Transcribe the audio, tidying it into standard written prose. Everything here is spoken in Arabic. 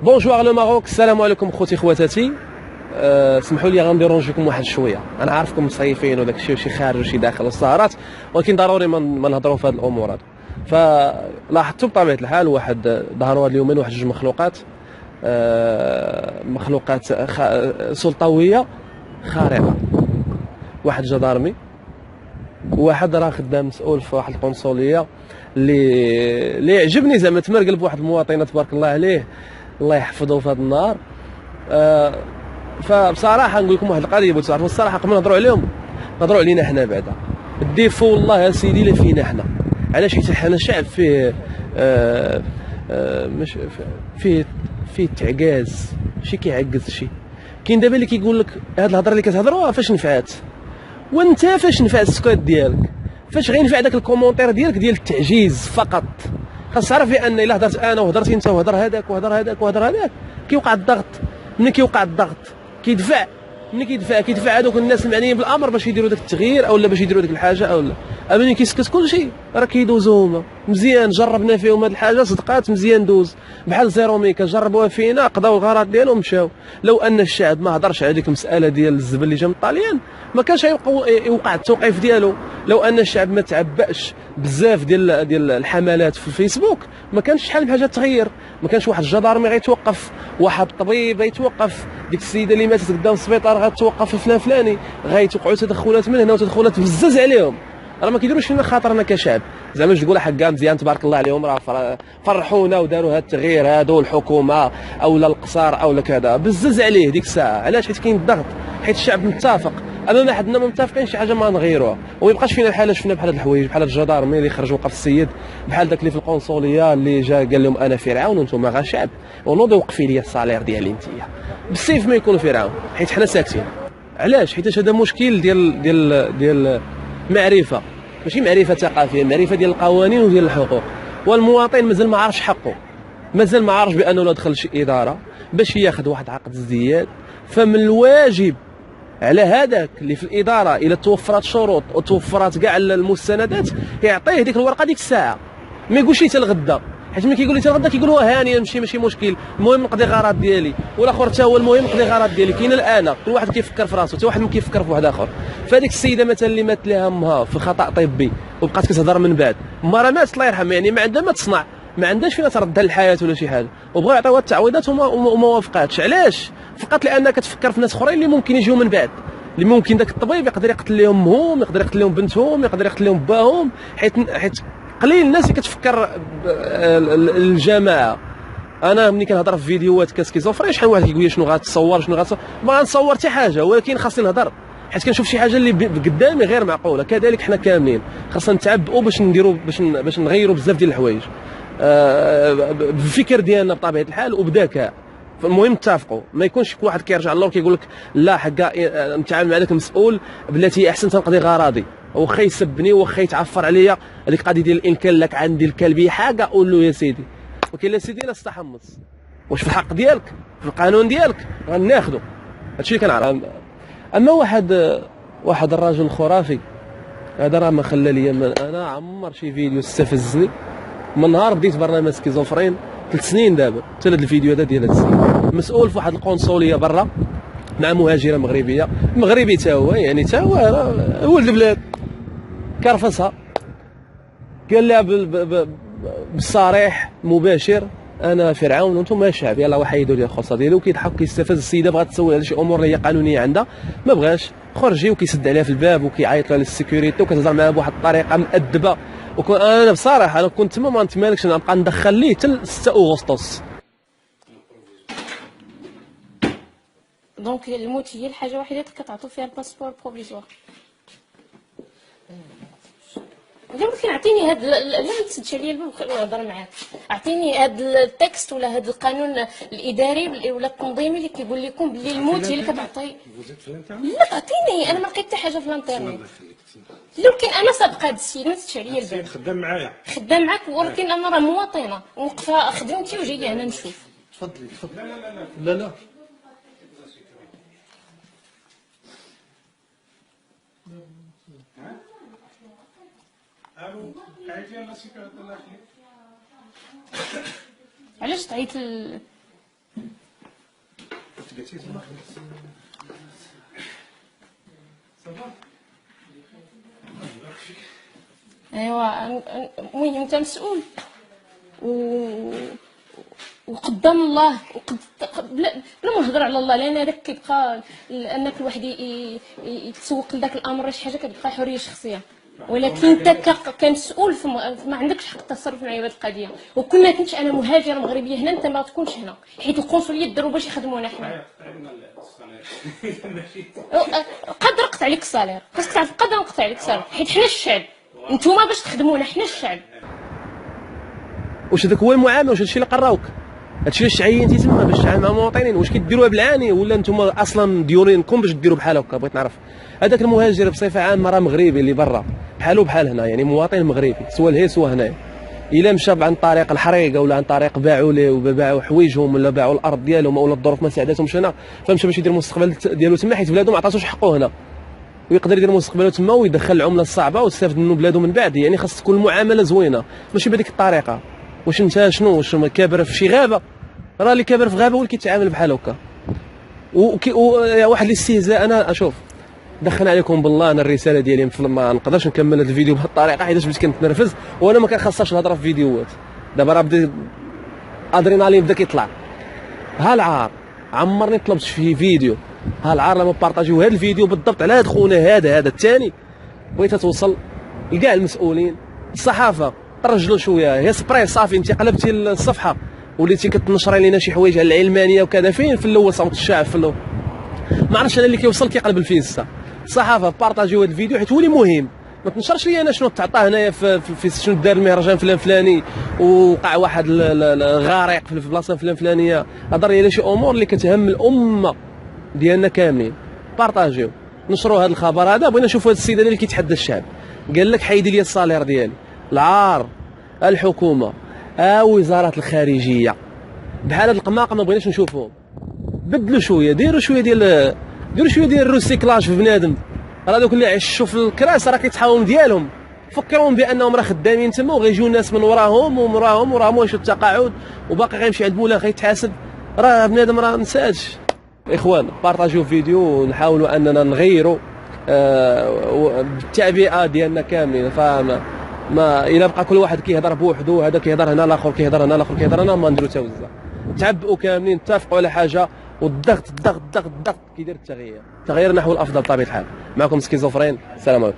بونجوار لو ماروك، السلام عليكم خوتي خواتاتي. سمحوا لي غنديرونجيكم واحد شويه، انا عارفكم مصيفين وداك الشيء وشي خارج وشي داخل السهرات، ولكن ضروري ما نهضروا في هذه الامور هذه. فلاحظتوا بطبيعه الحال واحد ظهروا هاد اليومين واحد جوج مخلوقات، مخلوقات سلطويه خارقه. واحد جدارمي، وواحد راه خدام مسؤول في واحد القنصليه اللي عجبني زعما تمرقل بواحد المواطنه تبارك الله عليه، الله يحفظه في هذا النهار. فبصراحه نقول لكم واحد القضيه بغيت تعرفوا الصراحه قبل ما نهضروا عليهم نهضروا علينا حنا بعدا. الديفو والله يا سيدي لا فينا حنا، علاش؟ حيت حنا شعب فيه مش فيه تعكاز، ماشي كيعكز شي. كاين دابا اللي كيقول لك هاد الهضره اللي كتهضروها فاش نفعات، وانت فاش نفع السكوت ديالك؟ فاش غينفع داك الكومونتير ديالك ديال التعجيز فقط؟ خاص تعرف بان الا هضرت انا وهضرتي انت وهضر هذاك وهضر هذاك وهضر هذاك كيوقع الضغط. ملي كيوقع الضغط كيدفع، ملي كيدفع هذوك الناس المعنيين بالامر باش يديروا داك التغيير او لا باش يديروا ديك الحاجه او لا. ملي كيسكت كلشي راه كيدوزو هما مزيان. جربنا فيهم هاد الحاجه صدقات مزيان دوز، بحال زيروميكا جربوها فينا قضاو الغرض ديالهم مشاو. لو ان الشعب ما هضرش على ديك المساله ديال الزبل اللي جا من الطاليان ما كانش يوقع التوقيف ديالو. لو ان الشعب ما تعبأش بزاف ديال الحملات في الفيسبوك ما كانش شحال من حاجه تغير. ما كانش واحد الجدارمي غيتوقف، واحد الطبيب غيتوقف، ديك السيده اللي ماتت قدام السبيطار غتوقف فلان فلاني، غيتوقعوا تدخلات من هنا وتدخلات بزاف عليهم. راه ما كيديروش فينا خاطرنا كشعب زعما تقول حقا مزيان تبارك الله عليهم راه فرحونا وداروا هذا التغيير هذا الحكومه او لا القصار او لا كذا بزز عليه ديك الساعه. علاش؟ حيت كاين الضغط، حيت الشعب متفق. اما ما حدنا ما متفقين شي حاجه ما نغيروها، وما يبقاش فينا الحاله. شفنا بحال هاد الحوايج، بحال هاد الجدارمي اللي خرج وقف السيد، بحال داك اللي في القنصليه اللي جا قال لهم انا فرعون وانتم غا شعب ونوض وقفي لي الصالير ديالي انتيا بالسيف ما يكون فرعون، حيت حنا ساكتين. علاش؟ حيت هذا مشكل ديال معرفه، ماشي معرفه ثقافيه، معرفه ديال القوانين وديال الحقوق. والمواطن مازال ما عارفش حقه، مازال ما عارفش بانه لو دخل شي اداره باش ياخذ واحد عقد ازدياد، فمن الواجب على هذاك اللي في الاداره الا توفرت شروط وتوفرت كاع المستندات يعطيه ديك الورقه ديك الساعه، ما يقولش لي حتى الغدا. حيت ملي كيقول لي حتى الغدا كيقول هو هاني نمشي ماشي مشكل، المهم نقضي غرض ديالي، والاخر حتى هو المهم نقضي غرض ديالي. كاين الان كل واحد كيفكر في راسو، حتى واحد ما كيفكر في واحد اخر. فهذيك السيده مثلا اللي مات لها امها في خطا طبي وبقات كتهضر من بعد، ما راه ماتت الله يرحمها، يعني ما عندها ما تصنع، ما عندهاش فين تردها للحياه ولا شي حاجه، وبغاو يعطيوها التعويضات وما وافقاتش. علاش؟ فقط لانها كتفكر في ناس اخرين اللي ممكن يجيو من بعد، اللي ممكن داك الطبيب يقدر يقتل لهم امهم، يقدر يقتل لهم بنتهم، يقدر يقتل لهم باهم. حيت قليل الناس اللي كتفكر الجماعه. انا ملي كنهضر في فيديوهات كاسكيزوفرين شحال واحد كيقول لي شنو غتصور شنو غتصور، ما غنصور حتى حاجه، ولكن خاصني نهضر حيت كنشوف شي حاجه اللي قدامي غير معقوله. كذلك حنا كاملين خاصنا نتعبئوا باش نديروا باش نغيروا بزاف ديال الحوايج بالفكر ديالنا بطبيعه الحال وبذكاء. فالمهم نتفقوا، ما يكونش كل واحد كيرجع للور كيقول لك لا حقا نتعامل مع داك المسؤول بلاتي احسن تنقضي غراضي، واخا يسبني واخا يتعفر عليا. هذيك القضيه ديال ان كان لك عندي الكلبي حاجه قول له يا سيدي، وكاين لا سيدي لا تستحمص، واش في الحق ديالك في القانون ديالك غناخذو. هادشي اللي كنعرف. اما واحد الرجل خرافي هذا راه ما خلى لي انا عمر شي فيديو استفزني من نهار بديت برنامج سكيزوفرين 3 سنين دابا. حتى هاد الفيديو هذا ديال 3 سنين مسؤول في واحد القنصليه برا مع مهاجره مغربيه، مغربي تا هو، يعني تا هو ولد البلاد، كرفصها قال لها بالصريح مباشر انا فرعون وانتم الشعب، يلاه وحيدوا لي الخصه ديالو. كيضحك كيستفز السيده بغات تسول على شي امور اللي هي قانونيه عندها ما بغاش، خرجي وكيسد عليها في الباب وكيعيط لها للسيكوريتي وكتهضر معاها بواحد الطريقه مؤدبه. انا بصراحه انا كنت تما ما نتمالكش نبقى ندخل ليه حتى 6 اغسطس. دونك الموت هي الحاجه الوحيده اللي كتعطيو فيها الباسبور بروفيزوار. لا ممكن اعطيني هاد لا ما تسدش عليا الباب نهضر معاك. اعطيني هاد التكست ولا هاد القانون الاداري ولا التنظيمي اللي كيقول لكم بلي الموت هي اللي كتعطي. لا اعطيني، انا ما لقيت حتى حاجه في الانترنت. لكن انا صادقه هاد السيد ما تسدش عليا الباب. خدام معايا خدام معاك، ولكن انا راه مواطنه وقفه خدمتي وجايه هنا نشوف. تفضلي تفضلي. لا لا علاش تعيط ايوا المهم انت مسؤول وقدام الله بلا ما نهضر على الله، لان هذاك كيبقى انك الواحد يتسوق لذاك الامر شي حاجه كتبقى حريه شخصيه، ولكن انت كمسؤول ما عندكش حق التصرف معايا بهذه القضيه. وكل ما كنتش انا مهاجره مغربيه هنا انت ما تكونش هنا، حيت القنصليه داروا باش يخدمونا حنا. قدر نقطع عليك الصالير، خاصك تعرف قدر نقطع عليك الصالير، حيت حنا الشعب، نتوما باش تخدمونا حنا الشعب. واش هذاك هو المعامله؟ واش هادشي اللي قراوك؟ هادشي علاش عينتي تما باش تتعامل مع المواطنين؟ واش كديروها بالعاني ولا نتوما اصلا ديورينكم باش ديروا بحال هكا؟ بغيت نعرف. هذاك المهاجر بصفه عامه راه مغربي اللي برا بحالو بحال هنا، يعني مواطن مغربي سواء لهي سواء هنايا. الا مشى عن طريق الحريقه ولا عن طريق باعوا ليه وباعوا حوايجهم ولا باعوا الارض ديالهم ولا الظروف ما ساعداتهمش هنا، فمشى باش يدير المستقبل ديالو تما حيت بلادو ما عطاتوش حقه هنا، ويقدر يدير مستقبله تما ويدخل العمله الصعبه ويستافد منه بلادو من بعد. يعني خاص تكون المعامله زوينه ماشي بهذيك الطريقه. واش انت شنو واش كابر في شي غابه؟ راه اللي كابر في غابه هو اللي كيتعامل بحال هكا. واحد الاستهزاء. انا اشوف دخلنا عليكم بالله، انا الرساله ديالي ما نقدرش نكمل هذا الفيديو بهذه الطريقه حيت بديت كنتنرفز وانا ما كنخصصش الهضره في فيديوهات. دابا راه بدا ادرينالين بدا كيطلع. ها العار عمرني طلبت في فيديو، ها العار لما بارطاجيو هذا الفيديو بالضبط على هذا خونا هذا الثاني، بغيتها توصل لكاع المسؤولين. الصحافه ترجلوا شويه، هي سبراي صافي انت قلبتي الصفحه وليتي كتنشري لنا شي حوايج على العلمانيه وكذا. فين في الاول صوت الشعب؟ في الاول ما عرفتش انا اللي كيوصل كيقلب الفيستا. الصحافه بارطاجيو هذا الفيديو حيت هو اللي مهم، ما تنشرش لي انا شنو تعطى هنايا في شنو دار المهرجان فلان فلاني ووقع واحد غارق في البلاصه فلان فلانيه. هضر لي على شي امور اللي كتهم الامه ديالنا كاملين. بارطاجيو نشروا هذا الخبر هذا. بغينا نشوفوا هذا السيد اللي كيتحدى الشعب، قال لك حيدي لي الصالير ديالي. العار الحكومه وزاره الخارجيه بحال هاد القماقه ما بغيناش نشوفوهم. بدلوا شويه، ديروا شويه ديال الروسيكلاج في بنادم. راه دوك اللي عشوا في الكراس راه كيتحاولوا ديالهم، فكرهم بانهم راه خدامين تما وغيجيو الناس من وراهم وراهم واش التقاعد وباقي غيمشي عند مولا غيتحاسب. راه بنادم راه نساتش. اخوان بارطاجيو فيديو ونحاولوا اننا نغيروا التعبئه ديالنا كاملين. فما الا بقى كل واحد كيهضر بوحدو، هذا كيهضر هنا الاخر كيهضر هنا الاخر كيهضر هنا، ما نديرو حتى وزه. تعبئوا كاملين، اتفقوا على حاجه، والضغط كيدير التغيير نحو الافضل بطبيعه الحال. معكم سكيزوفرين، السلام عليكم.